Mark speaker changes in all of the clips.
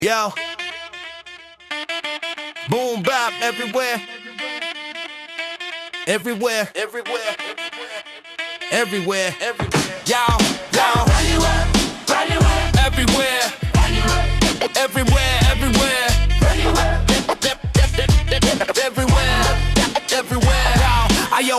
Speaker 1: Yo, boom bap everywhere, everywhere, everywhere, everywhere, everywhere. Yo, everywhere, everywhere, everywhere, everywhere.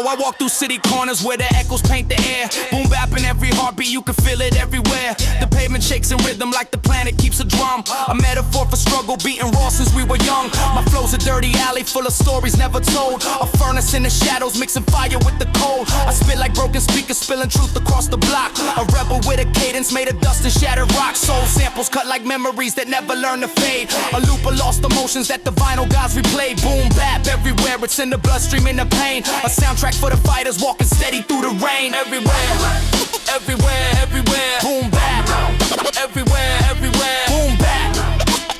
Speaker 1: I walk through city corners where the echoes paint the air. Boom bap in every heartbeat, you can feel it everywhere. The pavement shakes in rhythm like the planet keeps a drum. A metaphor for struggle, beating raw since we were young. My flow's a dirty alley full of stories never told. A furnace in the shadows, mixing fire with the cold. I spit like broken speakers, spilling truth across the block. A rebel with a cadence made of dust and shattered rock. Soul samples cut like memories that never learn to fade. A loop of lost emotions that the vinyl gods replay. Boom bap everywhere, it's in the bloodstream, in the pain. A soundtrack for the fighters walking steady through the rain. Everywhere, everywhere, everywhere. Boom bap. Everywhere, everywhere. Boom bap.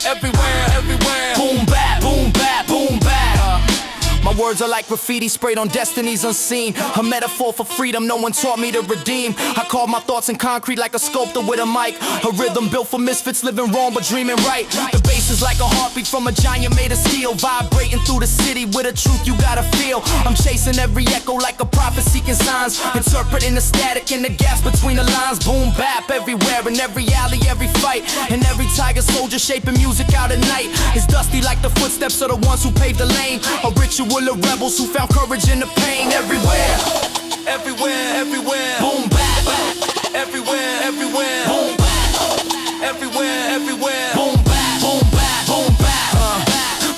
Speaker 1: Everywhere, everywhere. Boom bap, boom bap, boom bap. My words are like graffiti sprayed on destinies unseen. A metaphor for freedom no one taught me to redeem. I carve my thoughts in concrete like a sculptor with a mic. A rhythm built for misfits living wrong but dreaming right. The bass is like a heartbeat from a giant made of steel, vibrating through the city with a truth you gotta feel. I'm chasing every echo like a prophet seeking signs, interpreting the static and the gaps between the lines. Boom bap everywhere, in every alley, every fight, and every tiger soldier shaping music out at night. It's dusty like the footsteps of the ones who paved the lane. A ritual of rebels who found courage in the pain. Everywhere, everywhere, everywhere. Boom bap. Everywhere, everywhere. Boom bap. Everywhere, everywhere. Boom bap, boom bap, boom bap.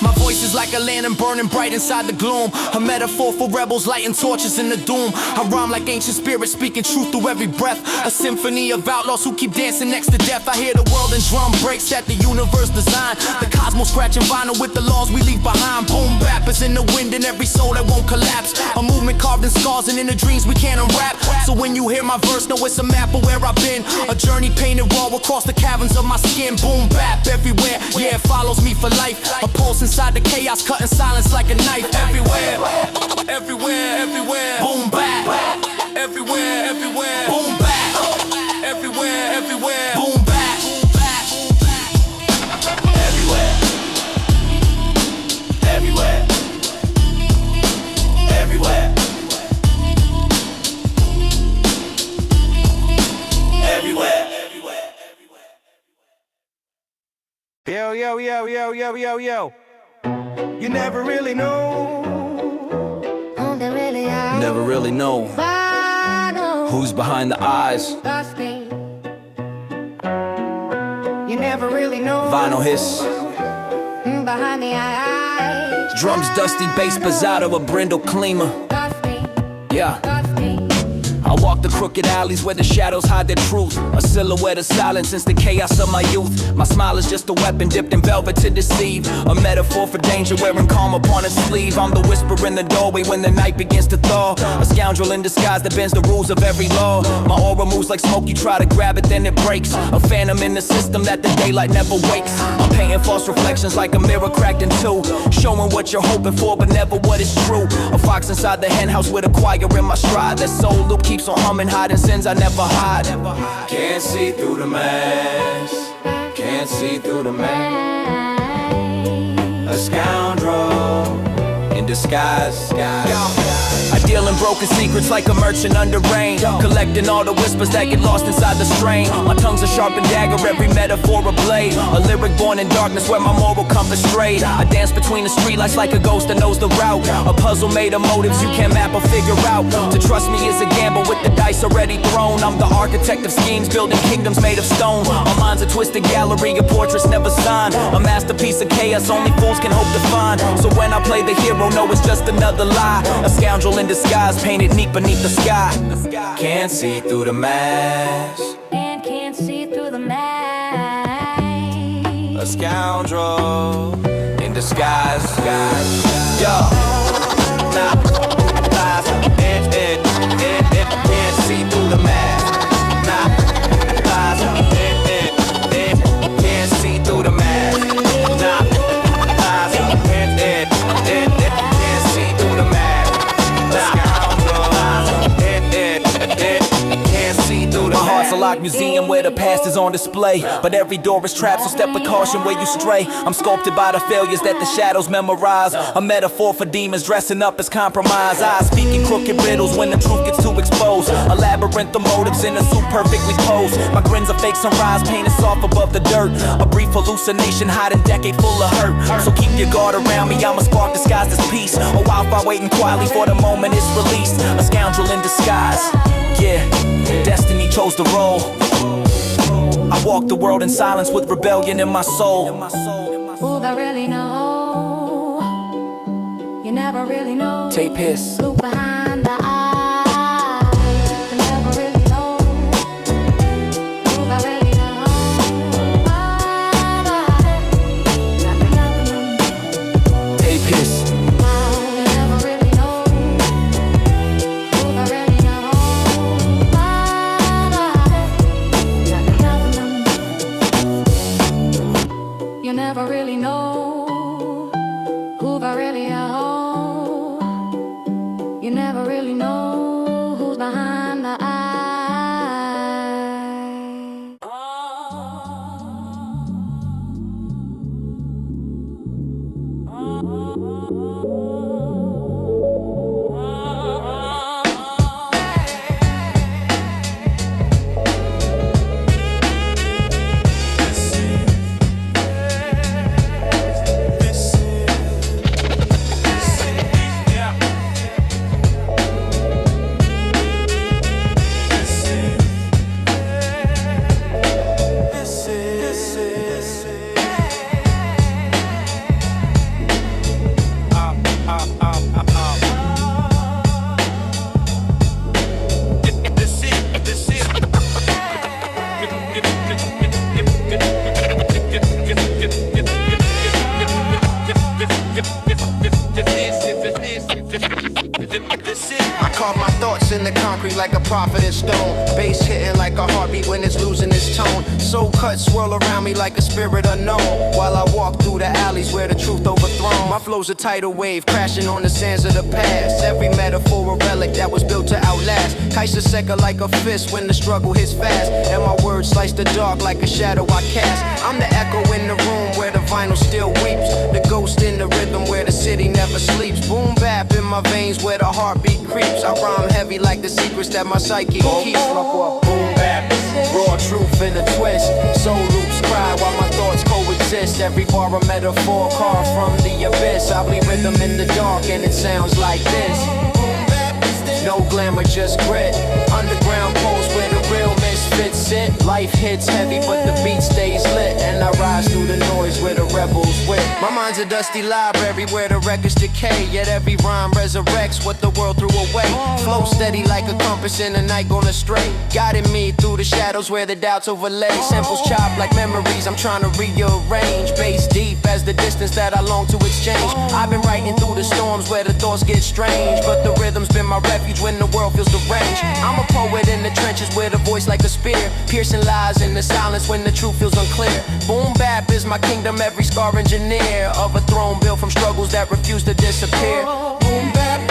Speaker 1: My voice is like a lantern burning bright inside the gloom. A metaphor for rebels lighting torches in the doom. I rhyme like ancient spirits speaking truth through every breath. A symphony of outlaws who keep dancing next to death. I hear the world in drum breaks that the universe designed. The cosmos scratching vinyl with the laws we leave behind. Boom bap is in the wind in every soul that won't collapse. A movement carved in scars and in the dreams we can't unwrap. So when you hear my verse, know it's a map of where I've been. A journey painted raw across the caverns of my skin. Boom bap everywhere, yeah, it follows me for life. A pulse inside the chaos, cutting silence like a knife. Everywhere, everywhere, everywhere. Boom bap. Everywhere, everywhere. Boom bap. Everywhere, everywhere. Boom bap. Everywhere, everywhere, everywhere, everywhere. Yo, yo, yo, yo, yo, yo, yo. You never really know. Never really know who's behind the eyes.
Speaker 2: You never really know.
Speaker 1: Vinyl hiss.
Speaker 2: Behind the eyes.
Speaker 1: Drums dusty, bass bizarro, a brindle cleaner. Yeah. I walk the crooked alleys where the shadows hide their truth. A silhouette of silence since the chaos of my youth. My smile is just a weapon dipped in velvet to deceive. A metaphor for danger wearing calm upon its sleeve. I'm the whisper in the doorway when the night begins to thaw. A scoundrel in disguise that bends the rules of every law. My aura moves like smoke, you try to grab it then it breaks. A phantom in the system that the daylight never wakes. I'm painting false reflections like a mirror cracked in two. Showing what you're hoping for but never what is true. A fox inside the hen house with a choir in my stride. That soul loop keeps on humming, hiding sins I never hide. Can't see through the mask. Can't see through the mask. A scoundrel in disguise. I deal in broken secrets like a merchant under rain, collecting all the whispers that get lost inside the strain. My tongue's a sharpened dagger, every metaphor a blade. A lyric born in darkness where my moral compass strayed. I dance between the streetlights like a ghost that knows the route. A puzzle made of motives you can't map or figure out. To trust me is a gamble with the dice already thrown. I'm the architect of schemes, building kingdoms made of stone. My mind's a twisted gallery, a portrait's never signed. A masterpiece of chaos only fools can hope to find. So when I play the hero, no, it's just another lie. A scoundrel in disguise, painted neat beneath the sky. Can't see through the mask.
Speaker 2: And can't see through the mask.
Speaker 1: A scoundrel in disguise. Yo, nah, lies, can't see through the mask. Nah, lies, can't see through the mask. Nah, lies, can't see through the mask. Nah, scoundrel, can't see through the mask. My heart's a
Speaker 3: unlocked museum where the past is on display. But every door is trapped, so step with caution where you stray. I'm sculpted by the failures that the shadows memorize. A metaphor for demons dressing up as compromise. I speak in crooked riddles when the truth gets too exposed. A labyrinth of motives in a suit perfectly posed. My grin's a fake sunrise, painted soft above the dirt. A brief hallucination, hiding decade full of hurt. So keep your guard around me, I'm a spark disguised as peace. A wildfire waiting quietly for the moment it's released. A scoundrel in disguise, yeah, destiny chose the role. I walk the world in silence with rebellion in my soul.
Speaker 2: Who I really know, you never really know.
Speaker 3: Tape hiss.
Speaker 2: Look behind the eyes, you never really know. Who I really know,
Speaker 3: Tape hiss.
Speaker 2: you never really know who I really know. You never really know who's behind the eye.
Speaker 4: I carve my thoughts in the concrete like a prophet in stone. Bass hitting like a heartbeat when it's losing its tone. Soul cuts swirl around me like a spirit unknown. While I walk through the alleys where the truth overthrown. My flow's a tidal wave crashing on the sands of the past. Every metaphor a relic that was built to outlast. Kaiser Seca like a fist when the struggle hits fast. And my words slice the dark like a shadow I cast. I'm the echo in the room where the vinyl still weeps. The ghost in the rhythm where the city never sleeps. Boom bap in my veins where the heartbeat creeps. I rhyme heavy like the secrets that my psyche keeps. Boom bap, raw truth in a twist. Soul loops cry while my thoughts coexist. Every bar a metaphor carved from the abyss. I bleed rhythm in the dark and it sounds like this. No glamour, just grit. Underground post where the real misfits sit. Life hits heavy, but the beat stays lit. And I rise through the noise where the rebels wit. My mind's a dusty library where the records decay. Yet every rhyme resurrects what the world threw away. Flow steady like a compass in the night gone astray. Guiding me through the shadows where the doubts overlay. Samples chop like memories I'm trying to rearrange. Bass deep as the distance that I long to exchange. I've been writing through the storms where the thoughts get strange. But the rhythm's been my refuge when the world feels deranged. I'm a poet in the trenches with a voice like a spear. Piercing lies in the silence when the truth feels unclear. Boom bap is my kingdom, every scar engineer of a throne built from struggles that refuse to disappear. Boom bap,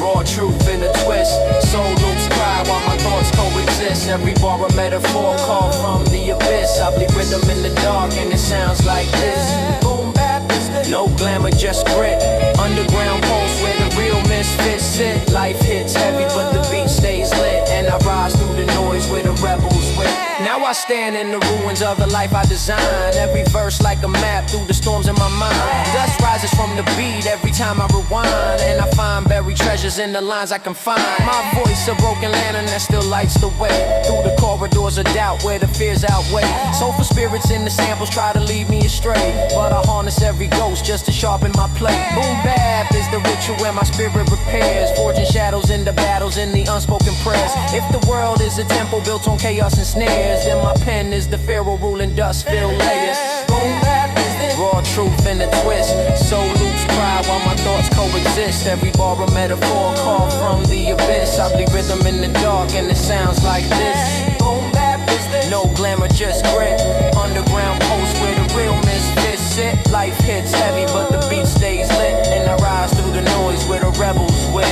Speaker 4: raw truth in a twist. Soul loops cry while my thoughts coexist. Every bar a metaphor called from the abyss. I bleed rhythm in the dark and it sounds like this. Boom bap, no glamour, just grit. Underground pulse where the real misfits sit. Life hits heavy but the beat stays lit. And I rise through the noise where the rebels wit. Now I stand in the ruins of the life I designed. Every verse like a map through the storms in my mind. Dust rises from the beat every time I rewind. And I find buried treasures in the lines I can find. My voice a broken lantern that still lights the way. Through the corridors of doubt where the fears outweigh. Soulful spirits in the samples try to lead me astray. But I harness every ghost just to sharpen my plate. Boom bap is the ritual where my spirit repairs. Forging shadows in the battles in the unspoken prayers. If the world is a temple built on chaos and snares, then my pen is the pharaoh ruling dust filled layers. Boom bap is the raw truth in a twist. Soul loops cry while my thoughts coexist. Every bar a metaphor called from the abyss. I bleed rhythm in the dark and it sounds like this. Boom bap is the no glamour, just grit. Underground post where the real misfits sit. Life hits heavy but the beat stays lit. And I rise through the noise where the rebels wit.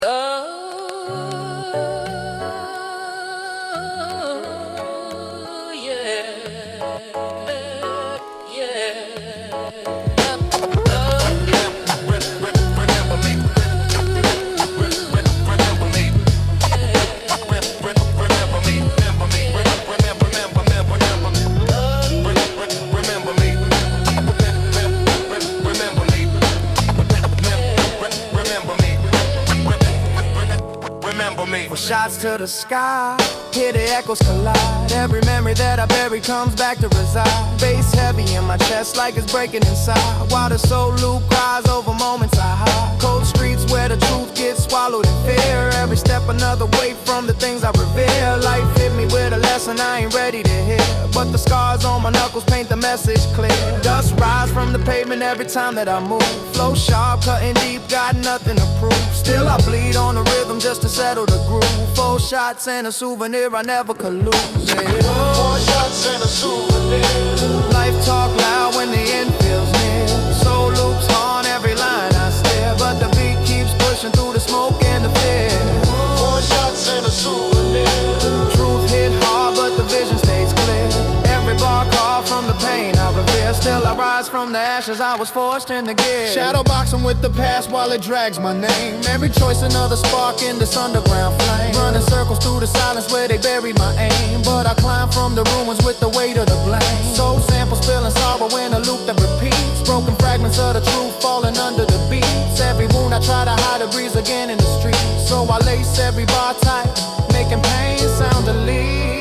Speaker 2: Oh.
Speaker 4: reaches to the sky. Hear the echoes collide. Every memory that I bury comes back to reside. Bass heavy in my chest like it's breaking inside. While the soul loop cries over moments I hide. Cold streets where the truth gets swallowed in fear. Every step another way from the things I revere. Life hit me with a lesson I ain't ready to hear. But the scars on my knuckles paint the message clear. Dust rise from the pavement every time that I move. Flow sharp, cutting deep, got nothing to prove. Still I bleed on the rhythm just to settle the groove. 4 shots and a souvenir I never could lose. Yeah.
Speaker 5: 4 shots and a souvenir.
Speaker 4: Life talk loud when the end feels near. Soul loops on every line I stare. But the beat keeps pushing through the smoke and the fear.
Speaker 5: 4 shots and a souvenir.
Speaker 4: Truth hit hard but the vision stays clear. Every bar call from the pain I revere. Still I rise from the ashes I was forced into gear. Shadow boxing with the past while it drags my name. Every choice another spark in this underground flame. Running circles through the silence where they buried my aim. But I climb from the ruins with the weight of the blame. Soul samples spilling sorrow in a loop that repeats. Broken fragments of the truth falling under the beats. Every wound I try to hide it breathes again in the street. So I lace every bar tight, making pain sound to leave.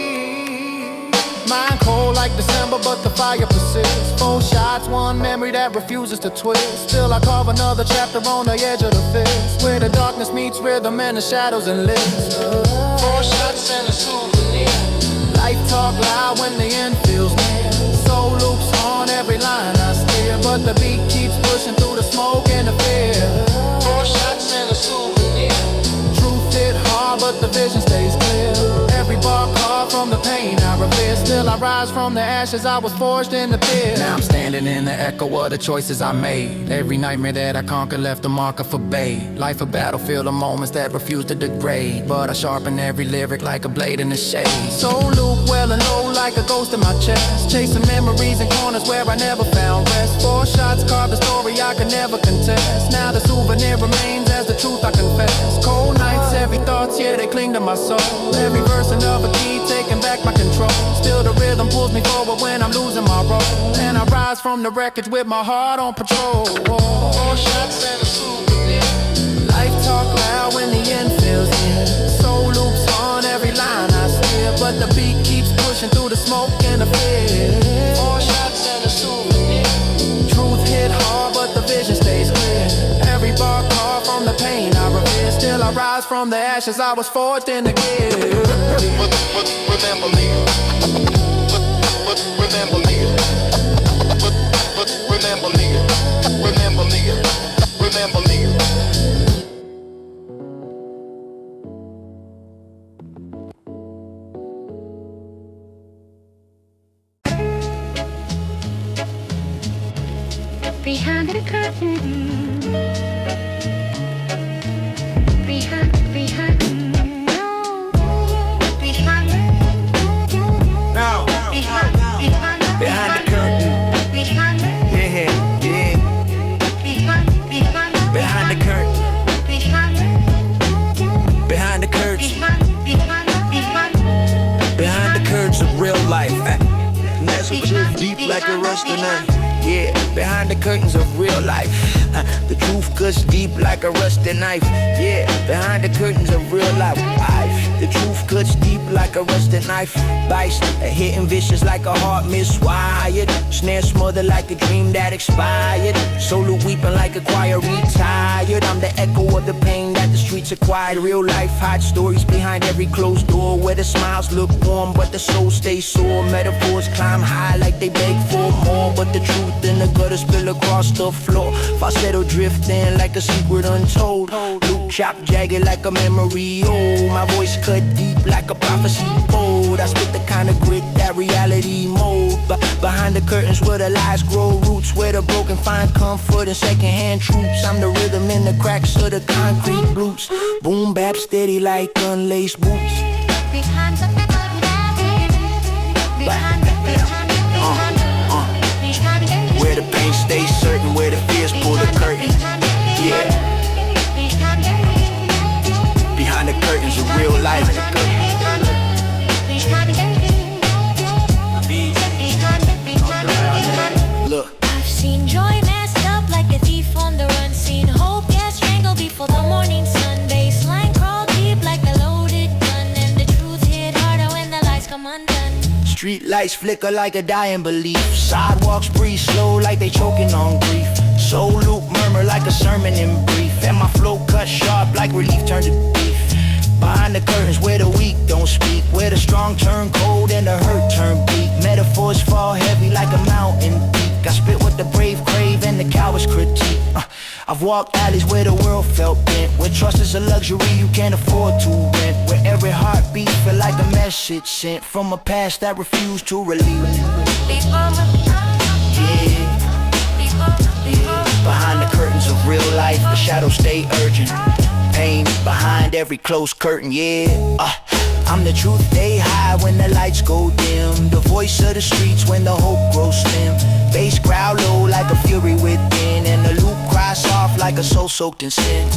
Speaker 4: Mind cold like December, but the fire persists. 4 shots, 1 memory that refuses to twist. Still I carve another chapter on the edge of the fist, where the darkness meets rhythm and the shadows enlist.
Speaker 5: 4 shots and a souvenir.
Speaker 4: Life talk loud when the end feels near. Soul loops on every line I steer. But the beat keeps pushing through the smoke and the fear.
Speaker 5: 4 shots and a souvenir.
Speaker 4: Truth hit hard but the vision stays clear. Every bar carved from the pain I revere. Still I rise from the ashes I was forged in the pit. Now I'm standing in the echo of the choices I made. Every nightmare that I conquered left a marker for babe. Life a battlefield of moments that refuse to degrade. But I sharpen every lyric like a blade in the shade. Soul loop well and low like a ghost in my chest. Chasing memories in corners where I never found rest. 4 shots carved a story I could never contest. Now the souvenir remains as the truth I confess. Cold nights, heavy thoughts, yeah they cling to my soul. Every verse another key taking back my control. Still the rhythm pulls me forward when I'm losing my role. And I rise from the wreckage with my heart on patrol.
Speaker 5: 4 shots and a souvenir.
Speaker 4: Life talk loud when the end feels near. Soul loops on every line I steer. But the beat keeps pushing through the smoke and the fear.
Speaker 5: 4 shots and a souvenir.
Speaker 4: Truth hit hard but the vision stays clear. Every bar carved from the pain I revere. Still I rise from the ashes I was forged in the gear.
Speaker 5: Remember me. Remember me. Remember me. Remember me. Remember me.
Speaker 2: Behind the curtain. Behind.
Speaker 1: Now, behind the curtain. Yeah, yeah. Behind the curtain. Behind the curtain. Behind the curtains of real life.
Speaker 5: And that's a truth deep like a rusty knife.
Speaker 1: Yeah, behind the curtains of real life. The truth cuts deep like a rusty knife. Yeah, behind the curtains of real life. The truth cuts deep like a rusty knife. Bites hitting vicious like a heart miswired. Snare smothered like a dream that expired. Solo weeping like a choir retired. I'm the echo of the pain that the streets acquired. Real life hot stories behind every closed door, where the smiles look warm but the soul stays sore. Metaphors climb high like they beg for more, but the truth in the gutter spill across the floor. Falsetto drifting like a secret untold. Loop chop jagged like a memory old. My voice cut deep like a prophecy bold. I spit the kind of grit that reality mold. But behind the curtains where the lies grow roots, where the broken find comfort in secondhand troops. I'm the rhythm in the cracks of the concrete blues. Boom bap steady like unlaced boots.
Speaker 2: Behind the
Speaker 1: Where the pain stays certain, where the fears pull the curtain. Yeah. Behind the curtains of real life. Look.
Speaker 6: I've seen joy messed up like a thief on the run. Seen hope get strangled before the morning sun. Baseline crawl deep like a loaded gun.
Speaker 4: Street lights flicker like a dying belief. Sidewalks breathe slow like they choking on grief. Soul loop murmur like a sermon in brief. And my flow cut sharp like relief turned to beef. Behind the curtains where the weak don't speak, where the strong turn cold and the hurt turn bleak. Metaphors fall heavy like a mountain peak. I spit what the brave crave and the cowards critique. I've walked alleys where the world felt bent, where trust is a luxury you can't afford to rent, where every heartbeat feel like a message sent from a past that refused to release. Behind the curtains of real life, the shadows stay urgent. Pain behind every closed curtain, yeah. I'm the truth they hide when the lights go dim. The voice of the streets when the hope grows slim. Bass growl low like a fury within, and the loop cries soft like a soul soaked in sin.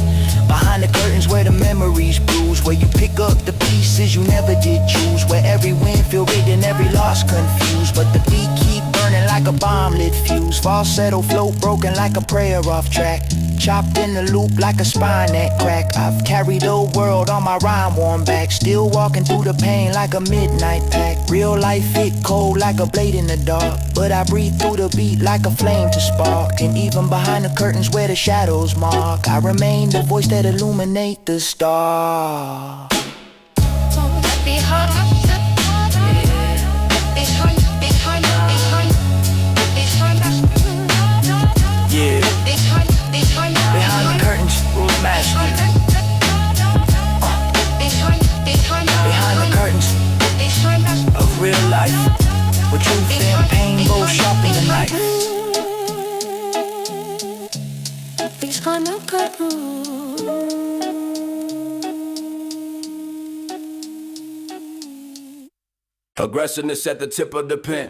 Speaker 4: Behind the curtains where the memories bruise, where you pick up the pieces you never did choose, where every win feel rigged and every loss confused, but the beat keep burning like a bomb lit fuse. Falsetto float broken like a prayer off track, chopped in the loop like a spine that crack. I've carried the world on my rhyme worn back, still walking through the pain like a midnight pack. Real life hit cold like a blade in the dark, but I breathe through the beat like a flame to spark. And even behind the curtains where the shadows mark, I remain the voice that illuminate the star. Yeah. Behind the curtains, rules master. Behind the curtains of real life, where truth and pain both sharpen the knife.
Speaker 2: Behind the curtains.
Speaker 1: Aggressiveness at the tip of the pen.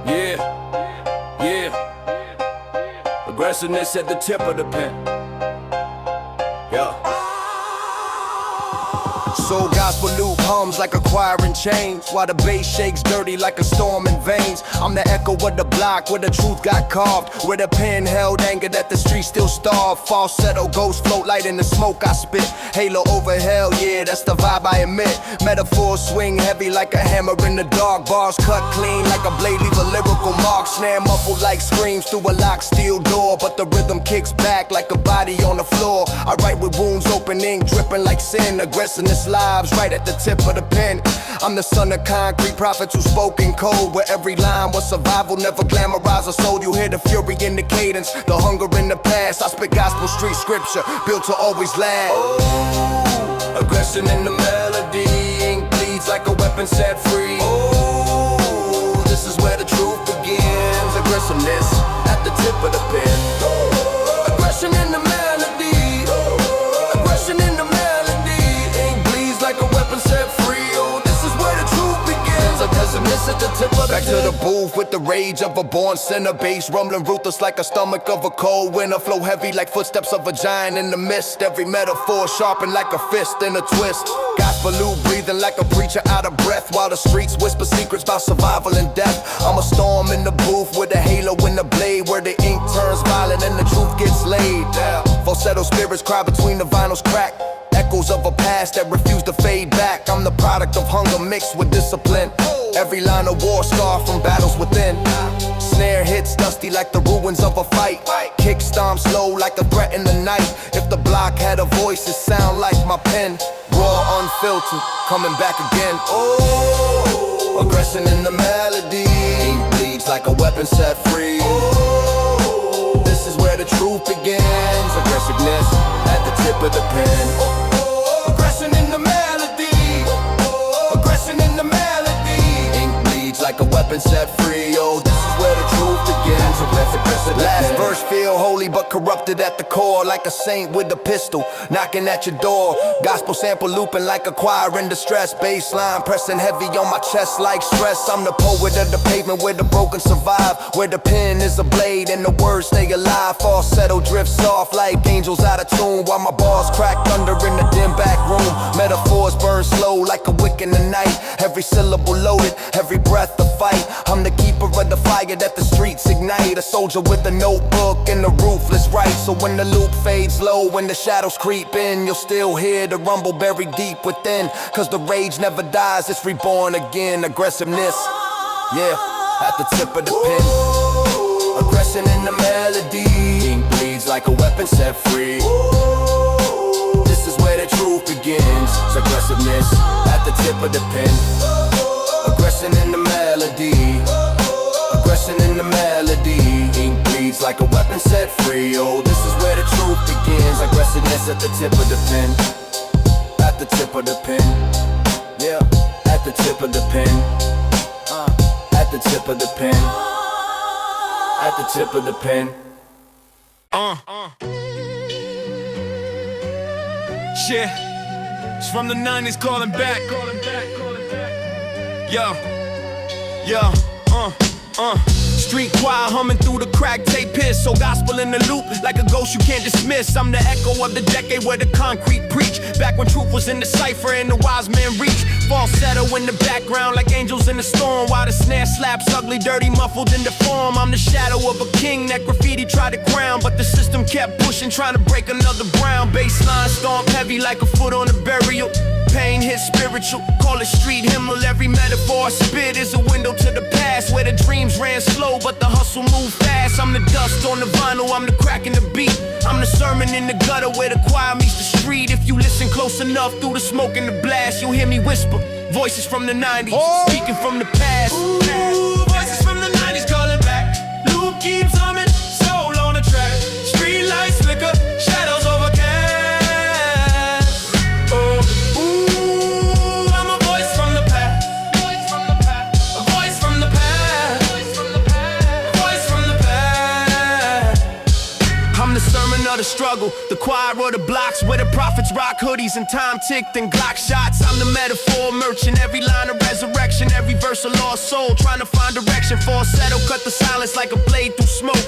Speaker 1: Yeah, yeah. Aggressiveness at the tip of the pen. Yeah.
Speaker 4: Soul gospel loop hums like a choir in chains, while the bass shakes dirty like a storm in veins. I'm the echo of the block where the truth got carved, where the pen held anger that the streets still starve. Falsetto ghost float light in the smoke I spit. Halo over hell, yeah, that's the vibe I emit. Metaphors swing heavy like a hammer in the dark. Bars cut clean like a blade, leave a lyrical mark. Snare muffled like screams through a locked steel door, but the rhythm kicks back like a body on the floor. I write with wounds open, ink dripping like sin. Aggressiveness lives right at the tip of the pen. I'm the son of concrete prophets who spoke in code, where every line was survival, never glamorize a soul. You hear the fury in the cadence, the hunger in the past. I spit gospel street scripture, built to always last. Oh, aggression in the melody, ink bleeds like a weapon set free. Oh, this is where the truth begins. Aggressiveness at the tip of the pen. Aggression in the melody, aggression in the melody, ink bleeds like a weapon set free. Oh, this is where the truth begins. Aggressiveness at the tip of the pen. Back to the booth with the rage of a born sinner, bass rumbling ruthless like a stomach of a cold winter. Flow heavy like footsteps of a giant in the mist. Every metaphor sharpened like a fist in a twist. Gospel loop breathing like a preacher out of breath, while the streets whisper secrets about survival and death. I'm a storm in the booth with a halo in the blade, where the ink turns violent and the truth gets laid. Falsetto spirits cry between the vinyl's crack, echoes of a past that refuse to fade back. I'm the product of hunger mixed with discipline. Every line a war scar from battles within. Snare hits dusty like the ruins of a fight. Kick stomp slow like a threat in the night. If the block had a voice, it sound like my pen. Raw, unfiltered, coming back again. Oh, aggression in the melody, ink bleeds like a weapon set free. Oh, this is where the truth begins. Aggressiveness at the tip of the pen. Aggression in the melody, aggression in the melody, ink bleeds like a weapon set free. Oh, this is where the truth begins. Last verse feel holy but corrupted at the core, like a saint with a pistol knocking at your door. Gospel sample looping like a choir in distress. Bassline pressing heavy on my chest like stress. I'm the poet of the pavement where the broken survive, where the pen is a blade and the words stay alive. Falsetto drifts off like angels out of tune, while my bars crack thunder in the dim back room. Metaphors burn slow like a wick in the night. Every syllable loaded, every breath a fight. I'm the keeper of the fire that the streets ignite. A soldier with a notebook book and the ruthless right. So when the loop fades low, when the shadows creep in, you'll still hear the rumble buried deep within. Cause the rage never dies, it's reborn again. Aggressiveness, yeah, at the tip of the pen. Aggression in the melody, ink bleeds like a weapon set free. This is where the truth begins. It's aggressiveness at the tip of the pen. Aggression in the melody, aggression in the melody. Ink bleeds like a weapon set free. Oh, this is where the truth begins. Aggressiveness at the tip of the pen. At the tip of the pen. Yeah, at the tip of the pen. At the tip of the pen. At the tip of the pen.
Speaker 1: Yeah, it's from the 90s calling back. Yo, street choir humming through the crack tape piss. So gospel in the loop, like a ghost you can't dismiss. I'm the echo of the decade where the concrete preach. Back when truth was in the cipher and the wise men reach. Falsetto in the background like angels in the storm. While the snare slaps ugly, dirty, muffled in the form. I'm the shadow of a king that graffiti tried to crown, but the system kept pushing, trying to break another ground. Baseline stomp heavy like a foot on a burial. Pain hits spiritual, call it street hymnal. Every metaphor I spit is a window to the past, where the dreams ran slow but the hustle moved fast. I'm the dust on the vinyl, I'm the crack in the beat. I'm the sermon in the gutter where the choir meets the street. If you listen close enough through the smoke and the blast, you'll hear me whisper voices from the 90s, speaking from the past. Ooh, voices from the 90s calling back. Loop keeps humming, soul on the track. Street lights flicker, shadows overcast. The struggle, the choir or the blocks where the prophets rock hoodies and time ticked and Glock shots. I'm the metaphor merchant, every line of resurrection, every verse a lost soul trying to find direction. Falsetto cut the silence like a blade through smoke.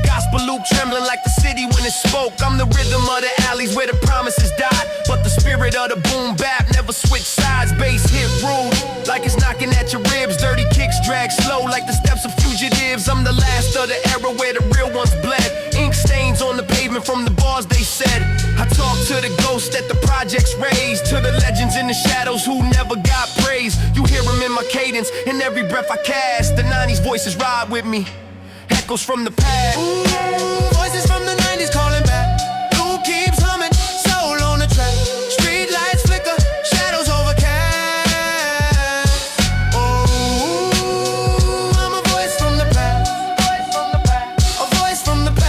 Speaker 1: Gospel loop trembling like the city when it spoke. I'm the rhythm of the alleys where the promises died, but the spirit of the boom bap never switched sides. Bass hit rude like it's knocking at your ribs. Dirty kicks drag slow like the steps of fugitives. I'm the last of the era where the real ones bled. Ink stains on the pavement from the bars they said. I talk to the ghosts that the projects raised, to the legends in the shadows who never got praise. You hear them in my cadence, in every breath I cast. The 90s voices ride with me, echoes from the past. Ooh, voices from the 90s calling back. Loop keeps humming, soul on the track. Street lights flicker, shadows overcast. Oh, I'm a voice from the past. A voice from the past. A voice from the past.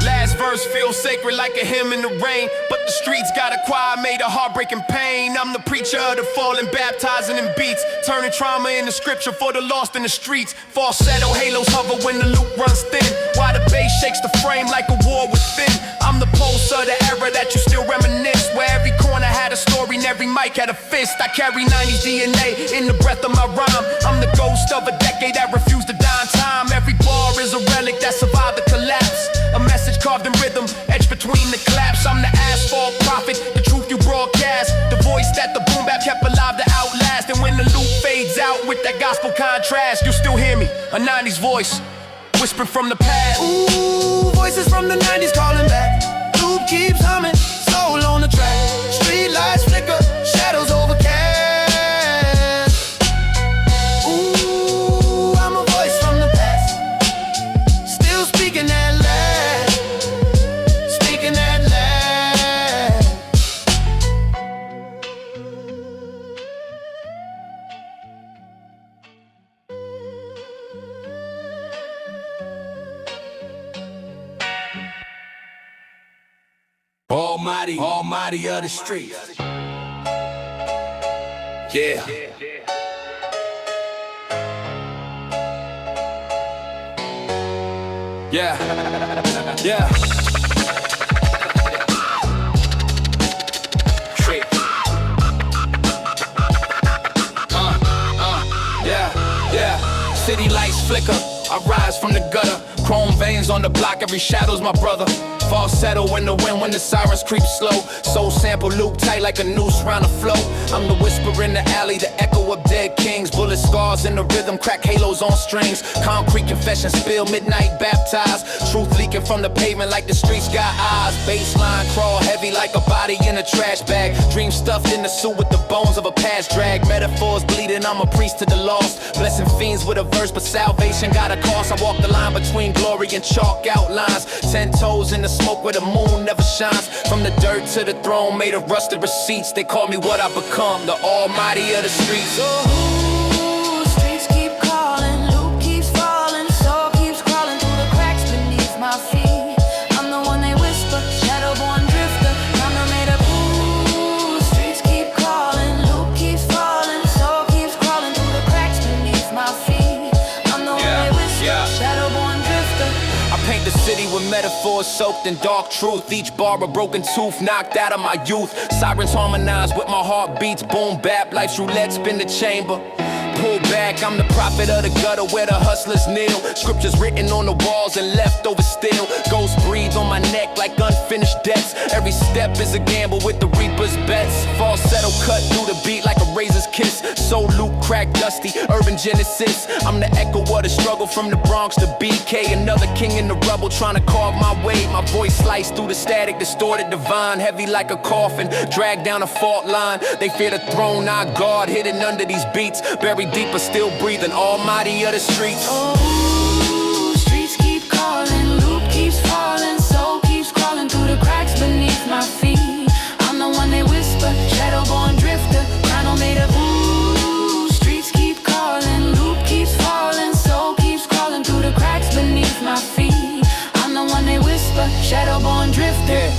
Speaker 1: Last verse feels sacred like a hymn in the rain, but the streets got a choir made of heartbreaking pain. I'm the preacher of the fallen, baptizing in beats, turning trauma into scripture for the lost in the streets. Falsetto halos hover when the loop runs thin, while the bass shakes the frame like a war within. I'm the pulse of the era that you still reminisce, where every corner had a story and every mic had a fist. I carry 90s DNA in the breath of my rhyme. I'm the ghost of a decade that refused to die in time. Every bar is a relic that survived the collapse, a message carved in rhythm, etched between the claps. I'm the asphalt prophet, the truth you broadcast, the voice that the boom bap kept alive to outlast. And when the loop fades out with that gospel contrast, you still hear me, a 90s voice, whispering from the past. Ooh, voices from the 90s calling back. Loop keeps humming, soul on the track. Street lights flicker, shadows overcast. Ooh, I'm a voice from the past, still speaking that last, speaking that last. Almighty, almighty of the streets. Yeah. Yeah. Yeah. Trick. Yeah. City lights flicker, I rise from the gutter. Chrome veins on the block, every shadow's my brother. Falsetto in the wind when the sirens creep slow. Soul sample loop tight like a noose round the flow. I'm the whisper in the alley, the echo of dead kings. Bullet scars in the rhythm, crack halos on strings. Concrete confession spill, midnight baptized. Truth leaking from the pavement like the streets got eyes. Baseline crawl heavy like a body in a trash bag. Dream stuffed in the suit with the bones of a past drag. Metaphors bleeding, I'm a priest to the lost. Blessing fiends with a verse, but salvation got a cost. I walk the line between glory and chalk outlines. 10 toes in the smoke where the moon never shines. From the dirt to the throne, made of rusted receipts. They call me what I become, the almighty of the streets.
Speaker 2: Ooh, streets keep calling, loop keeps falling, soul keeps crawling through the cracks beneath my feet. I'm the one they whisper, shadowborn drifter. I'm the made up. Ooh, streets keep calling, loop keeps falling, soul keeps crawling through the cracks beneath my feet. I'm the one they whisper, shadowborn drifter.
Speaker 1: I paint the city with metaphors soaked in dark truth. Each bar a broken tooth knocked out of my youth. Sirens harmonize with my heartbeats. Boom bap, life's roulette, spin the chamber. Pull back, I'm the prophet of the gutter where the hustlers kneel. Scriptures written on the walls and leftovers still. Ghosts breathe on my neck like unfinished debts. Every step is a gamble with the reaper's bets. Falsetto cut through the beat like a razor's kiss. Soul loop crack dusty, urban genesis. I'm the echo of the struggle from the Bronx to BK. Another king in the rubble trying to carve my way. My voice sliced through the static, distorted divine. Heavy like a coffin, dragged down a fault line. They fear the throne, our God hidden under these beats. Buried deeper, still breathing, almighty of the streets.
Speaker 2: Ooh, streets keep calling, loop keeps falling, soul keeps crawling through the cracks beneath my feet. I'm the one they whisper, shadowborn drifter, crown made of. Ooh, streets keep calling, loop keeps falling, soul keeps crawling through the cracks beneath my feet. I'm the one they whisper, shadowborn drifter.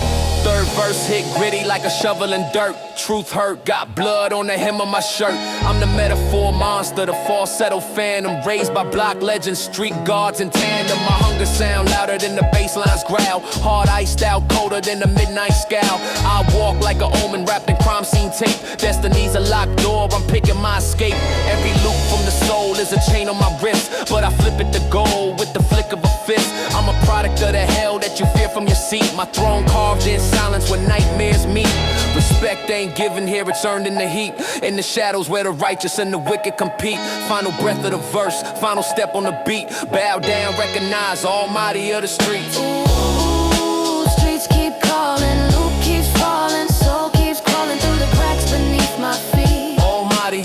Speaker 1: Third verse hit gritty like a shovel in dirt. Truth hurt, got blood on the hem of my shirt. I'm the metaphor monster, the falsetto phantom. Raised by block legends, street guards in tandem. My hunger sound louder than the bassline's growl. Hard iced out, colder than the midnight scowl. I walk like an omen wrapped in crime scene tape. Destiny's a locked door, I'm picking my escape. Every loop from the soul is a chain on my wrist, but I flip it to gold with the flick of a fist. I'm a product of the hell that you fear from your seat. My throne carved in silence when nightmares meet. Respect ain't given here, it's earned in the heat. In the shadows where the righteous and the wicked compete. Final breath of the verse, final step on the beat. Bow down, recognize, almighty of the streets.
Speaker 2: Ooh, streets keep calling, loop keeps falling, soul keeps crawling through the cracks beneath my feet.
Speaker 1: Almighty,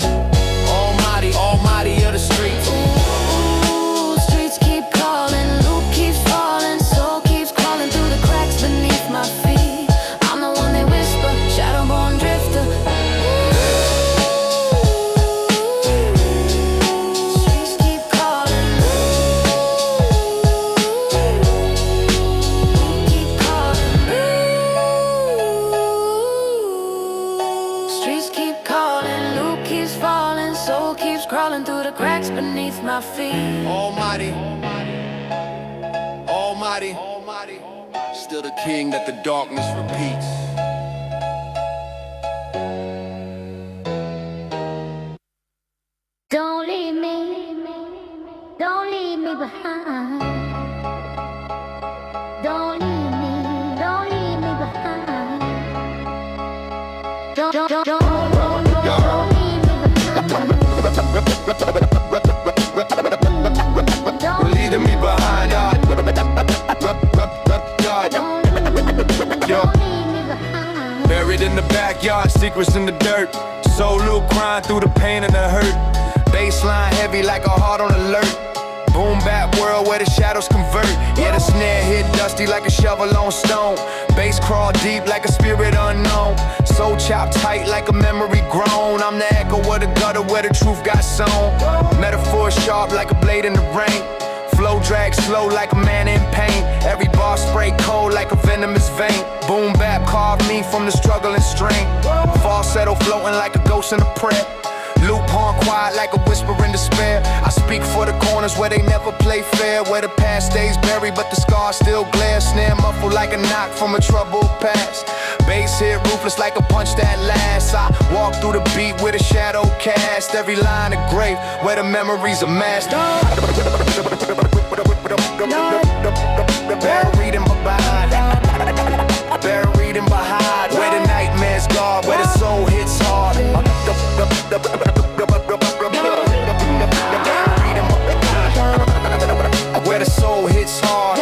Speaker 1: almighty, almighty of the streets.
Speaker 2: Ooh, streets keep calling, loop keeps falling, soul keeps crawling through the cracks beneath my feet. I'm the one they whisper, shadowborn drifter. Streets keep calling, keep calling. Streets keep calling, loop keeps falling, soul keeps crawling through the cracks beneath my feet.
Speaker 1: Almighty, almighty, still the king that the darkness repeats.
Speaker 6: Don't leave me behind. Don't leave me behind. Don't leave me behind.
Speaker 4: Leading me behind, Yo. Buried in the backyard, secrets in the dirt. Soul loop crying through the pain and the hurt. Baseline heavy like a heart on alert. Boom bap world where the shadows convert. Yeah, the snare hit dusty like a shovel on stone. Bass crawl deep like a spirit unknown. Soul chopped tight like a memory grown. I'm the echo of the gutter where the truth got sown. Metaphor sharp like a blade in the rain. Flow drag slow like a man in pain. Every bar spray cold like a venomous vein. Boom bap carved me from the struggle and strain. Falsetto floating like a ghost in a prayer. Loop horn quiet like a whisper in despair. I speak for the corners where they never play fair. Where the past stays buried but the scars still glare. Snare muffled like a knock from a troubled past. Bass hit ruthless like a punch that lasts. I walk through the beat with a shadow cast. Every line a grave where the memories are masked. Buried in my mind. buried in behind, where the nightmares guard, where the soul hits hard. Where the soul hits hard.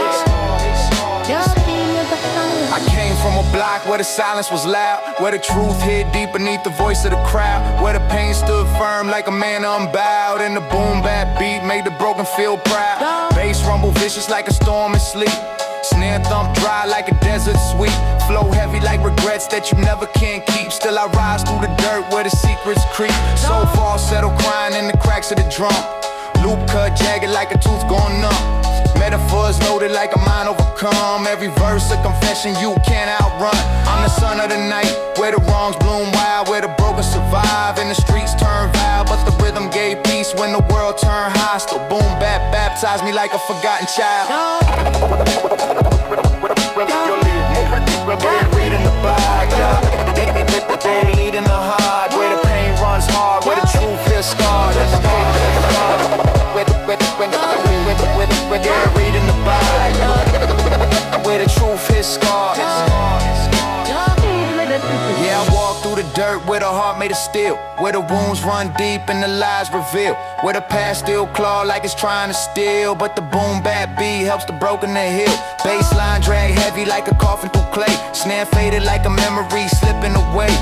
Speaker 4: I came from a block where the silence was loud, where the truth hid deep beneath the voice of the crowd, where the pain stood firm like a man unbowed, and the boom bap beat made the broken feel proud. Bass rumble vicious like a storm in sleep, snare thump dry like a desert sweep, flow heavy like regrets that you never can keep. Still I rise through the dirt where the secrets creep. So falsetto crying in the cracks of the drum, loop cut jagged like a tooth gone numb. Metaphors loaded like a mind overcome. Every verse a confession you can't outrun. I'm the son of the night, where the wrongs bloom wild, where the broken survive and the streets turn vile. But the rhythm gave peace when the world turned hostile. Boom bap baptized me like a forgotten child. Reading the Bible, leading the heart, where the pain runs hard, where the truth is scarred. Reading the Bible, where the truth is scarred. Yeah, I walk through the dirt where the heart made of steel, where the wounds run deep and the lies reveal, where the past still claw like it's trying to steal. But the boom bap beat helps the broken to heal. Bassline drag heavy like a coffin through clay, snare faded like a memory slipping away.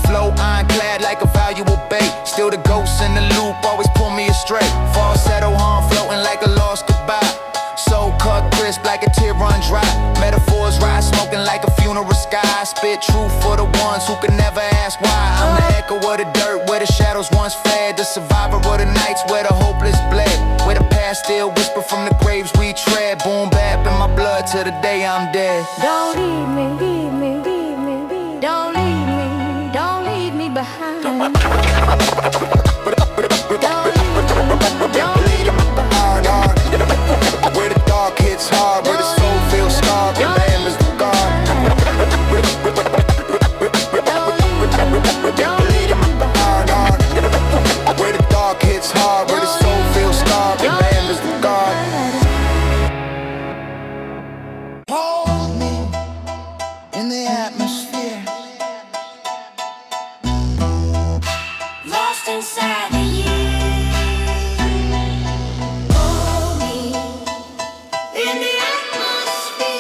Speaker 4: Flow ironclad like a valuable bait, still the ghosts in the loop always pull me astray. Falsetto horn floating like a lost goodbye, soul cut crisp like a tear run dry. Metaphors rise smoking like a funeral sky, spit truth for the ones who can never ask why. I'm the echo of the dirt where the shadows once fled, the survivor of the nights where the hopeless bled, where the past still whisper from the graves we tread. Boom bap in my blood till the day I'm dead.
Speaker 2: Don't leave me, leave me, leave me, leave. Don't leave me, don't leave me behind. Don't leave me behind.
Speaker 4: Where the dark hits hard, where the soul feels scarred, where man is the guard. Where the dark hits hard, where the soul feels scarred, where man is the guard. Hold me in the atmosphere,
Speaker 6: Lost inside of you. Hold me in the atmosphere.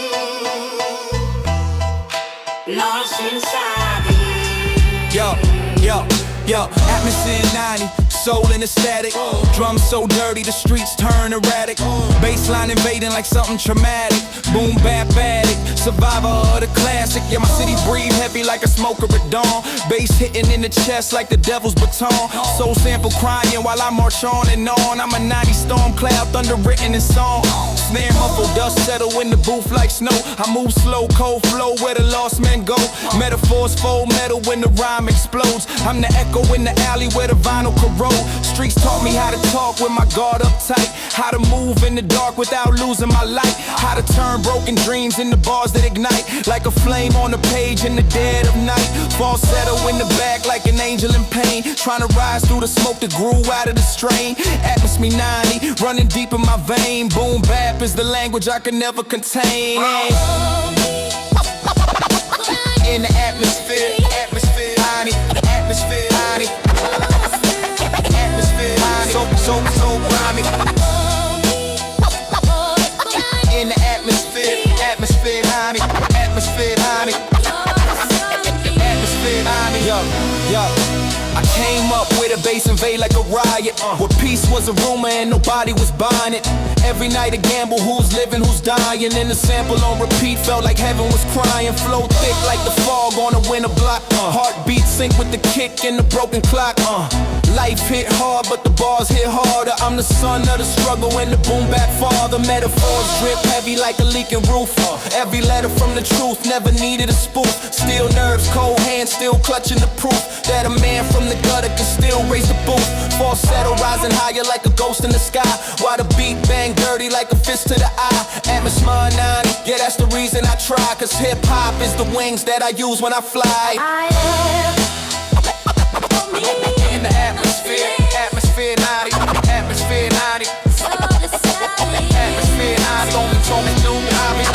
Speaker 6: Lost inside of you.
Speaker 1: Yo, atmosphere 90, soul in the static. Drums so dirty, the streets turn erratic. Bassline invading like something traumatic. Boom bap addict, survivor of the classic. Yeah, my city breathe heavy like a smoker at dawn. Bass hitting in the chest like the devil's baton. Soul sample crying while I march on and on. I'm a 90 storm cloud, thunder written in song. Snare muffled, dust settle in the booth like snow. I move slow, cold flow where the lost men go. Metaphors fold metal when the rhyme explodes. I'm the echo in the alley where the vinyl corrode. Streets taught me how to talk with my guard up tight, how to move in the dark without losing my light, how to turn broken dreams into bars that ignite like a flame on the page in the dead of night. Falsetto in the back like an angel in pain, trying to rise through the smoke that grew out of the strain. Atmosphere 90, running deep in my vein. Boom bap is the language I can never contain. In the atmosphere, atmosphere 90, atmosphere 90, atmosphere 90, so grimy. In the atmosphere, atmosphere 90, atmosphere 90, atmosphere 90. Yo, I came up with a bass invade like a riot, where peace was a rumor and nobody was buying it. Every night a gamble, who's living, who's dying. And the sample on repeat felt like heaven was crying. Flow thick like the fog on a winter block. Heartbeat sync with the kick and the broken clock. Life hit hard, but the bars hit harder. I'm the son of the struggle and the boom bap father. Metaphors drip heavy like a leaking roof. Every letter from the truth, never needed a spoof. Steel nerves, cold hands, still clutching the proof that a man from the gutter can still raise the booth. Falsetto rising higher like a ghost in the sky, while the beat bang dirty like a fist to the eye. Atmosphere 90, yeah, that's the reason I try, cause hip-hop is the wings that I use when I fly. In the atmosphere, atmosphere 90, atmosphere 90, atmosphere 90, only told me new hobby.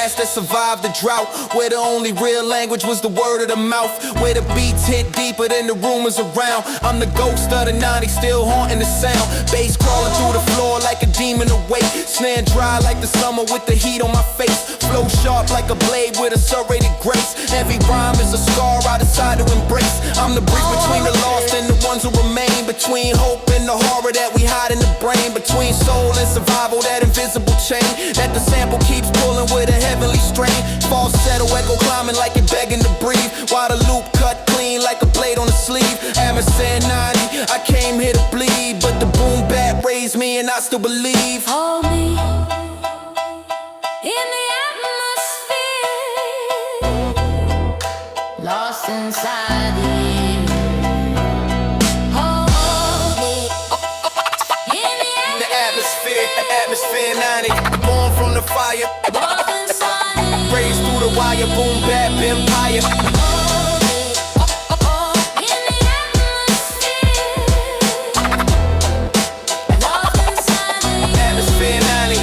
Speaker 3: last that survived the drought, where the only real language was the word of the mouth, where the beats hit deeper than the rumors around. I'm the ghost of the 90s, still haunting the sound. Bass crawling through the floor like a demon awake. Snare dry like the summer with the heat on my face. Flow sharp like a blade with a serrated grace. Every rhyme is a scar I decide to embrace. I'm the bridge between the lost and the ones who remain, between hope and the horror that we hide in the brain, between soul and survival, that invisible chain that the sample keeps pulling with a heavenly strain. Falsetto echo climbing like it begging to breathe, while the loop cut clean like a blade on the sleeve. Amateur 90, I came here to bleed, but the boom bap raised me and I still believe.
Speaker 2: Hold me in the atmosphere, lost inside you. Hold me in the
Speaker 3: Atmosphere 90, born from the fire, raised through the wire, boom bap empire. Atmosphere 90.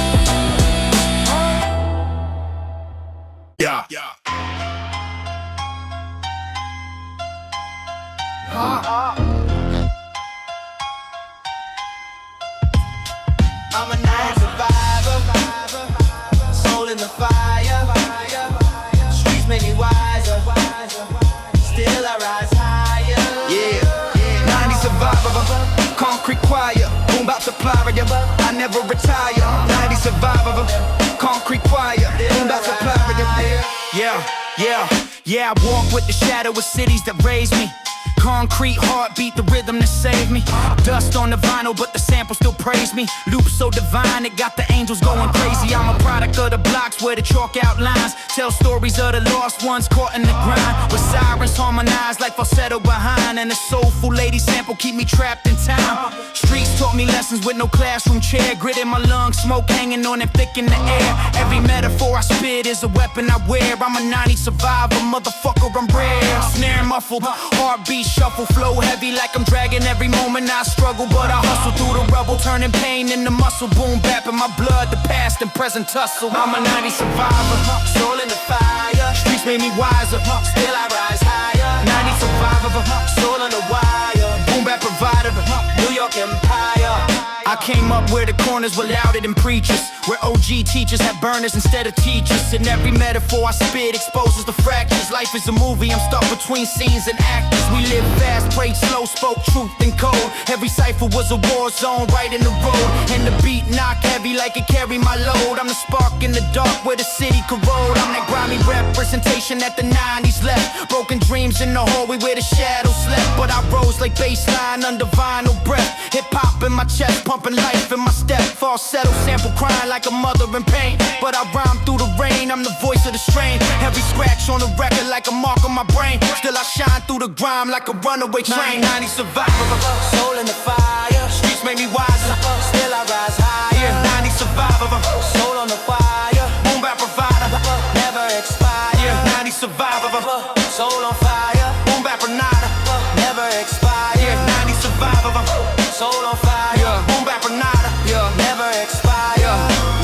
Speaker 5: Yeah.
Speaker 3: I'm a night survivor, soul in the fire. Streets make me wiser, still I rise higher. Yeah, 90 survivor, concrete choir, boom bap supplier. I never retire. 90 survivor, concrete choir, boom bap supplier. Yeah, I walk with the shadow of cities that raised me. Concrete heartbeat, the rhythm that saved me. Dust on the vinyl, but the sample still praise me. Loop so divine, it got the angels going crazy. I'm a product of the blocks where the chalk outlines tell stories of the lost ones caught in the grind, with sirens harmonized like falsetto behind, and a soulful lady sample keep me trapped in time. Streets taught me lessons with no classroom chair. Grit in my lungs, smoke hanging on and thick in the air. Every metaphor I spit is a weapon I wear. I'm a 90 survivor, motherfucker, I'm rare. Snare muffled, heartbeat shuffle, flow heavy like I'm dragging every moment I struggle, but I hustle through the rubble, turning pain into muscle. Boom bap in my blood, the past and present tussle. I'm a 90 survivor, soul in the fire. Streets made me wiser, still I rise higher. 90 survivor, soul on the wire. Boom bap provider, New York Empire. I came up where the corners were louder than preachers, where OG teachers had burners instead of teachers. And every metaphor I spit exposes the fractures. Life is a movie, I'm stuck between scenes and actors. We live fast, prayed slow, spoke truth and code. Every cipher was a war zone right in the road, and the beat knock heavy like it carried my load. I'm the spark in the dark where the city corrode. I'm that grimy representation that the 90s left. Broken dreams in the hallway where the shadows slept, but I rose like baseline under vinyl breath. Hip hop in my chest, pumping life in my step. Falsetto sample crying like a mother in pain, but I rhyme through the rain. I'm the voice of the strain. Every scratch on the record like a mark on my brain. Still I shine through the grime like a runaway train. 90 survivor, soul in the fire. Streets made me wiser, still I rise higher. 90 survivor, soul on the fire. Boom bap provider, never expire. 90 survivor, soul on fire. Boom bap provider, never expire. 90 survivor, soul on fire. Boom bap provider, never expire.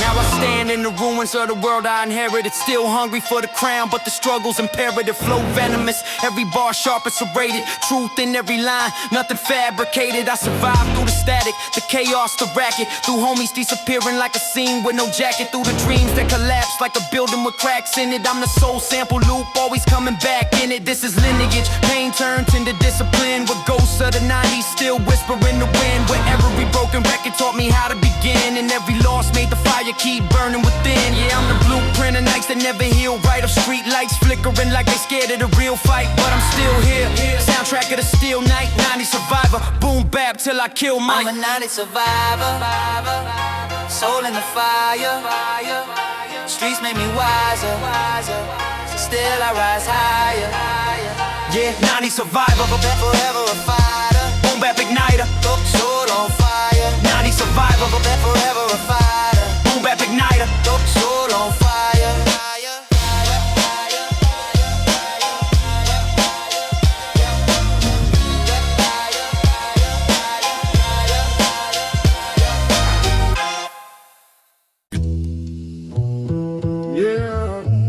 Speaker 3: Now I stand in the ruins of the world I inherited, still hungry for the crown, but the struggle's imperative. Flow venomous, every bar sharp and serrated. Truth in every line, nothing fabricated. I survived through the static, the chaos, the racket. Through homies disappearing like a scene with no jacket. Through the dreams that collapse like a building with cracks in it. I'm the soul sample loop, always coming back in it. This is lineage, pain turns into discipline. With ghosts of the 90s still whispering the wind, where every broken record taught me how to begin, and every loss made the fire keep burning within. Yeah, I'm the blueprint of nights that never heal right. Of street lights flickering like they scared of the real fight, but I'm still here. Soundtrack of the steel night, 90 survivor. Boom bap till I kill Mike. I'm a 90 survivor, soul in the fire. Streets made me wiser, still I rise higher. Yeah, 90 survivor, forever a fighter. Boom bap igniter, soul on fire. 90 survivor, forever a fighter. Boom bap igniter, soul on fire.
Speaker 5: Yeah.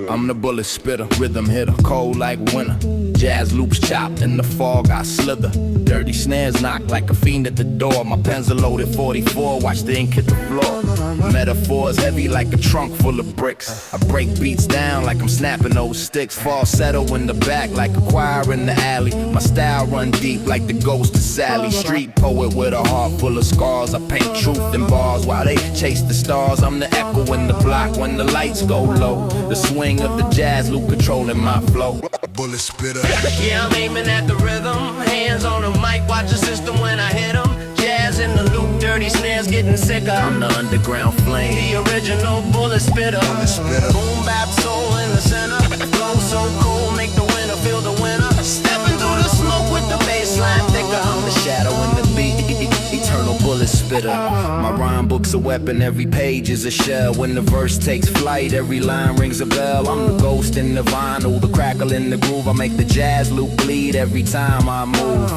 Speaker 1: I'm the bullet spitter, rhythm hitter, cold like winter. Jazz loops chopped in the fog, I slither. Dirty snares knock like a fiend at the door. My pen's a loaded 44, watch the ink hit the floor. Metaphors heavy like a trunk full of bricks. I break beats down like I'm snapping those sticks. Falsetto in the back like a choir in the alley. My style run deep like the ghost of Sally. Street poet with a heart full of scars. I paint truth in bars while they chase the stars. I'm the echo in the block when the lights go low. The swing of the jazz loop controlling my flow.
Speaker 4: Bullet spitter.
Speaker 7: Yeah, I'm aiming at the rhythm. Hands on the mic, watch the system when I hit 'em. Jazz in the loop, dirty snares getting sicker.
Speaker 1: I'm the underground flame,
Speaker 7: the original bullet spitter. Boom bap soul in the center. Flow so cold, make the winner feel the winner. Stepping through the smoke with the baseline thicker.
Speaker 1: I'm the shadow in the beat, eternal bullet spitter. My rhyme book's a weapon, every page is a shell. When the verse takes flight, every line rings a bell. I'm the ghost in the vinyl, the crackle in the groove. I make the jazz loop bleed every time I move.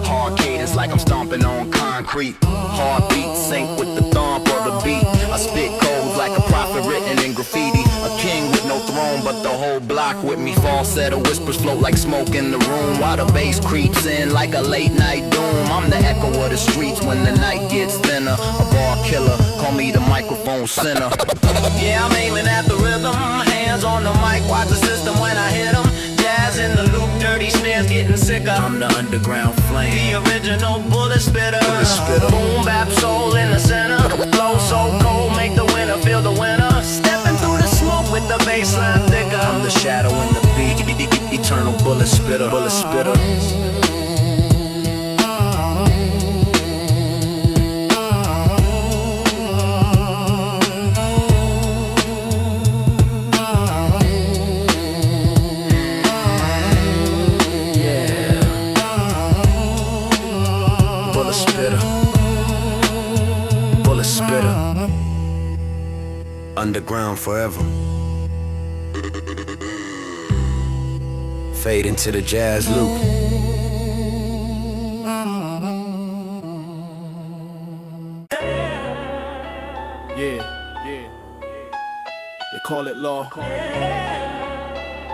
Speaker 1: Hard cadence like I'm stomping on concrete. Heartbeat sync with the thump or the beat. I spit codes like a prophet written in graffiti. A king with no throne, but the whole block with me. Falsetto whispers float like smoke in the room, while the bass creeps in like a late night doom. I'm the echo of the streets when the night gets thinner. A bar killer, call me the microphone center.
Speaker 7: Yeah, I'm aiming at the rhythm. Hands on the mic, watch the system when I hit 'em. Jazz in the loop, dirty snares getting sicker.
Speaker 1: I'm the underground flame,
Speaker 7: the original bullet spitter. Boom bap soul in the center. Flow so cold, make the winner feel the winner. Stepping through the smoke with the baseline thicker.
Speaker 1: I'm the shadow in the beat, eternal bullet spitter, bullet spitter. Underground forever. Fade into the jazz loop.
Speaker 8: Yeah. They call it law,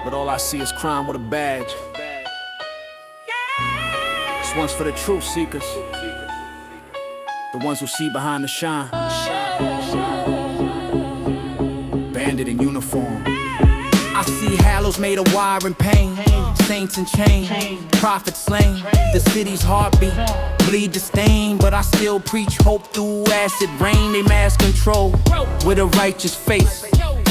Speaker 8: but all I see is crime with a badge. This one's for the truth seekers, the ones who see behind the shine. Bandit in uniform. I see hallows made of wire and pain, saints in chains, prophets slain. The city's heartbeat, bleed the stain, but I still preach hope through acid rain. They mass control with a righteous face,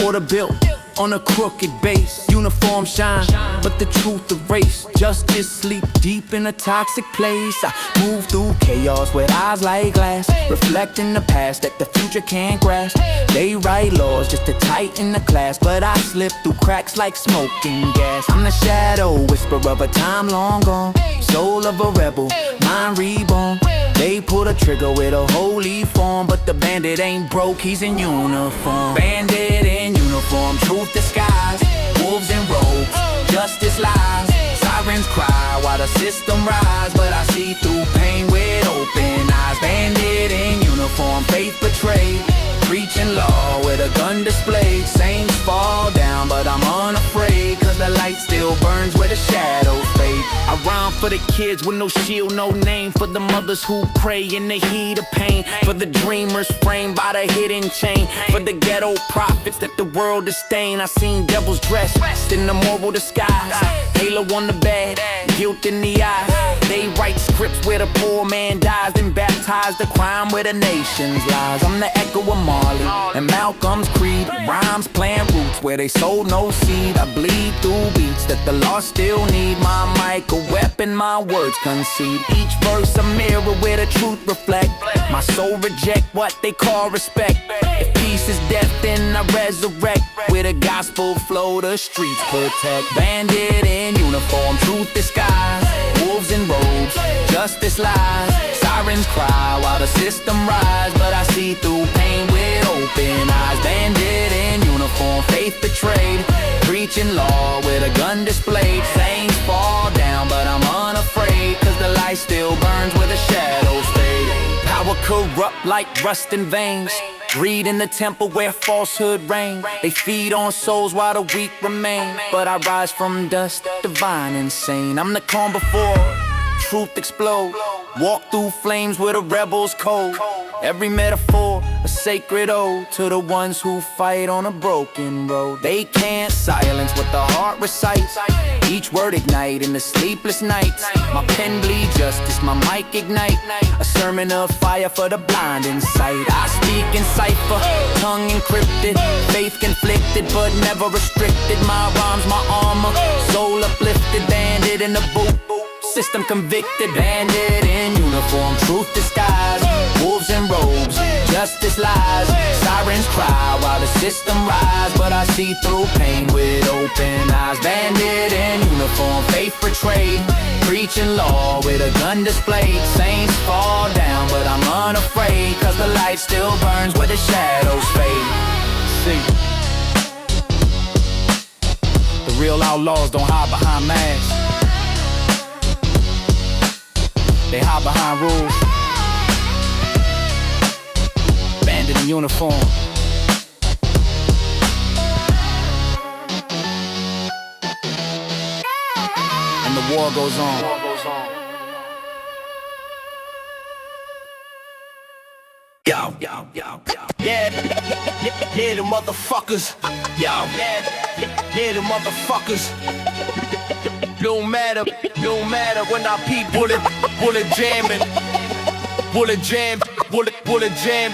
Speaker 8: order built on a crooked base. Uniform shine, but the truth erased. Justice sleep deep in a toxic place. I move through chaos with eyes like glass, reflecting the past that the future can't grasp. They write laws just to tighten the class, but I slip through cracks like smoking gas. I'm the shadow whisper of a time long gone, soul of a rebel, mind reborn. They pull the trigger with a holy form, but the bandit ain't broke, he's in uniform. Bandit in uniform, truth disguised, wolves in robes, justice lies. Sirens cry while the system rise, but I see through pain with open eyes. Bandit in uniform, faith betrayed, preaching law with a gun displayed. Saints fall down, but I'm unafraid, cause the light still burns where the shadows fade. I rhyme for the kids with no shield, no name, for the mothers who pray in the heat of pain, for the dreamers framed by the hidden chain, for the ghetto prophets that the world disdain. I seen devils dressed in the moral disguise, halo on the bed, guilt in the eyes. They write scripts where the poor man dies, then baptize the crime where the nation's lies. I'm the echo of Marley and Malcolm's creed. Rhymes plant roots where they sowed no seed. I bleed through beats that the lost still need. My mic a weapon, my words concede. Each verse a mirror where the truth reflect. My soul reject what they call respect. If peace is death, then I resurrect. Where the gospel flow, the streets protect. Bandit in uniform, truth disguised, wolves in robes, justice lies. Sirens cry while the system rise, but I see through pain with open eyes. Bandit in uniform, faith betrayed, preaching law with a gun displayed. Saints fall down, but I'm unafraid, cause the light still burns where the shadows fade. Power
Speaker 3: Power corrupt like rust in veins. Greed in the temple where falsehood reign. They feed on souls while the weak remain. But I rise from dust, divine, insane. I'm the calm before truth explode. Walk through flames where the rebels cold. Every metaphor, a sacred ode to the ones who fight on a broken road. They can't silence what the heart recites. Each word ignite in the sleepless nights. My pen bleed justice, my mic ignite. A sermon of fire for the blind in sight. I speak in cipher, tongue encrypted. Faith conflicted but never restricted. My rhymes, my armor, soul uplifted. Bandit in the boot, system convicted. Bandit in uniform, truth disguised. Wolves in robes, justice lies. Sirens cry while the system rise. But I see through pain with open eyes. Bandit in uniform, faith betrayed. Preaching law with a gun displayed. Saints fall down but I'm unafraid. Cause the light still burns where the shadows fade. See, the real outlaws don't hide behind masks. They hide behind rules. Bandit in uniform. And the war goes on.
Speaker 7: Yo, yo, yo, yo. Yeah, the motherfuckers. Yo, yeah, the motherfuckers. Don't matter when I peep bullet jamming. Bullet jam, bullet jam,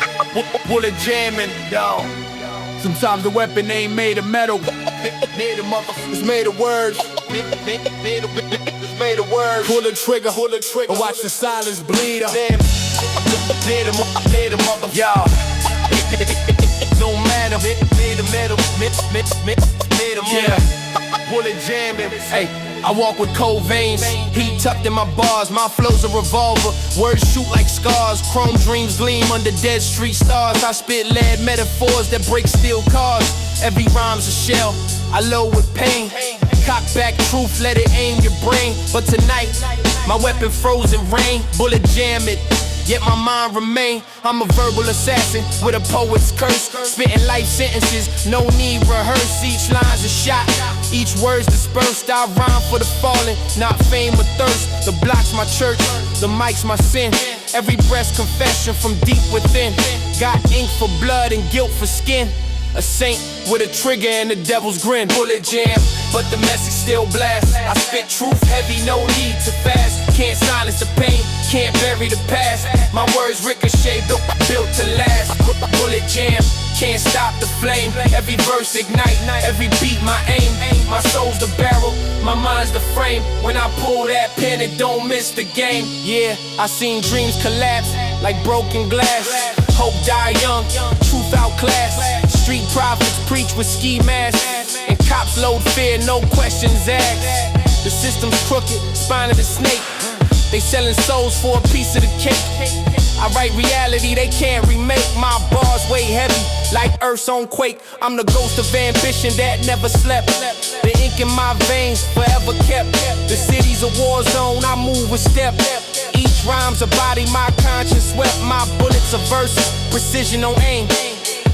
Speaker 7: bullet jamming, yo.
Speaker 8: Sometimes the weapon ain't made of metal.
Speaker 7: It's made of words. It's made of words.
Speaker 8: Pull the trigger, and watch the silence bleed up.
Speaker 7: Damn, near the mother, yo. No matter, made of metal, made of
Speaker 8: yeah.
Speaker 7: Bullet jamming, hey. I walk with cold veins, heat tucked in my bars. My flow's a revolver, words shoot like scars. Chrome dreams gleam under dead street stars. I spit lead metaphors that break steel cars. Every rhyme's a shell, I load with pain. Cock back truth, let it aim your brain. But tonight, my weapon frozen rain. Bullet jam it, yet my mind remain. I'm a verbal assassin with a poet's curse. Spitting life sentences, no need rehearse. Each line's a shot, each word's dispersed. I rhyme for the fallen, not fame or thirst. The block's my church, the mic's my sin. Every breath's confession from deep within. Got ink for blood and guilt for skin. A saint with a trigger and the devil's grin. Bullet jam, but the message still blast. I spit truth heavy, no need to fast. Can't silence the pain, can't bury the past. My words ricochet, built to last. Bullet jam, can't stop the flame. Every verse ignite, every beat my aim. My soul's the barrel, my mind's the frame. When I pull that pin, it don't miss the game. Yeah, I seen dreams collapse like broken glass. Hope die young, truth outclassed. Street prophets preach with ski masks, and cops load fear, no questions asked. The system's crooked, spine of the snake. They selling souls for a piece of the cake. I write reality they can't remake. My bars weigh heavy like Earth's own quake. I'm the ghost of ambition that never slept. The ink in my veins forever kept. The city's a war zone, I move with step. Each rhyme's a body, my conscience swept. My bullets are verses, precision on aim.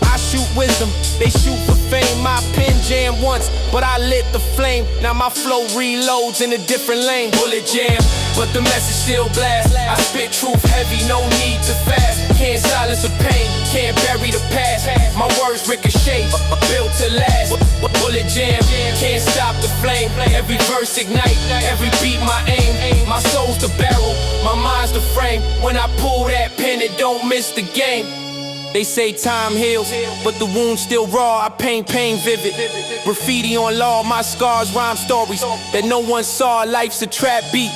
Speaker 7: I shoot wisdom, they shoot for fame. My pen jammed once, but I lit the flame. Now my flow reloads in a different lane. Bullet jam, but the message still blast. I spit truth heavy, no need to fast. Can't silence the pain, can't bury the past. My words ricochet, built to last. Bullet jam, can't stop the flame. Every verse ignite, every beat my aim. My soul's the barrel, my mind's the frame. When I pull that pin, it don't miss the game. They say time heals, but the wound's still raw. I paint pain vivid. Graffiti on law, my scars rhyme stories that no one saw. Life's a trap beat.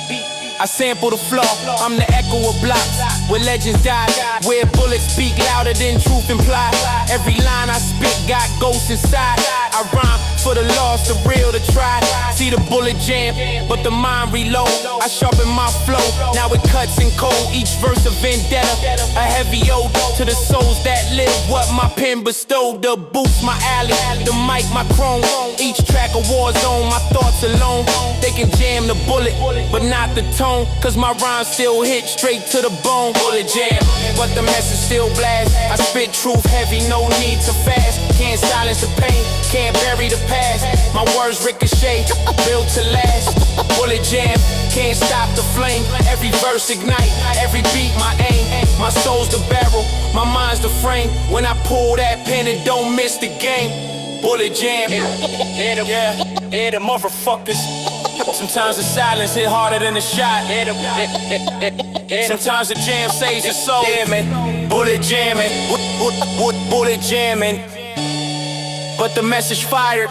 Speaker 7: I sample the flaw, I'm the echo of blocks where legends die, where bullets speak louder than truth imply. Every line I spit got ghosts inside. I rhyme for the lost, the real, to try. See the bullet jam, but the mind reload. I sharpen my flow, now it cuts and cold. Each verse a vendetta, a heavy ode to the souls that live what my pen bestowed. The boots my alley, the mic my chrome. Each track a war zone, my thoughts alone. They can jam the bullet, but not the tone. Cause my rhymes still hit straight to the bone. Bullet jam, but the message still blast. I spit truth heavy, no need to fast. Can't silence the pain, can't bury the past. My words ricochet, built to last. Bullet jam, can't stop the flame. Every verse ignite, every beat my aim. My soul's the barrel, my mind's the frame. When I pull that pen, it don't miss the game. Bullet jam, yeah, the motherfuckers. Sometimes the silence hit harder than the shot. Sometimes the jam saves your soul. Bullet jamming, bullet jamming. But the message fired.